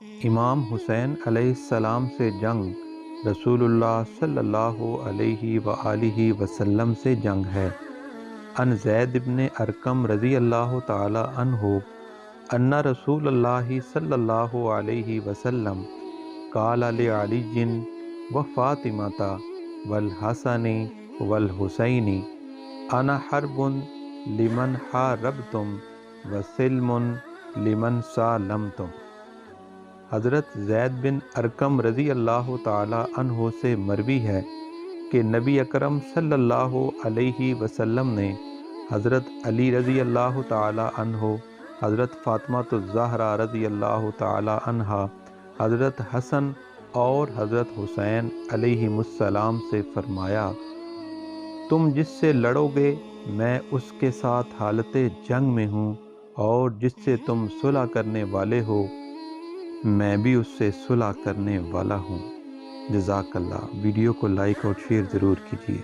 امام حسین علیہ السلام سے جنگ رسول اللہ صلی اللہ علیہ وآلہ وسلم سے جنگ ہے۔ ان زید بن ارقم رضی اللہ تعالی عنہ ان رسول اللہ صلی اللہ علیہ وسلم قال لعلی وفاطمۃ والحسن والحسین انا حرب لمن حاربتم وسلم لمن سالمتم۔ حضرت زید بن ارقم رضی اللہ تعالی عنہ سے مروی ہے کہ نبی اکرم صلی اللہ علیہ وسلم نے حضرت علی رضی اللہ تعالی عنہ، حضرت فاطمہ الزہرا رضی اللہ تعالی عنہا، حضرت حسن اور حضرت حسین علیہ السلام سے فرمایا، تم جس سے لڑو گے میں اس کے ساتھ حالت جنگ میں ہوں، اور جس سے تم صلح کرنے والے ہو میں بھی اس سے صلح کرنے والا ہوں۔ جزاک اللہ۔ ویڈیو کو لائک اور شیئر ضرور کیجیے۔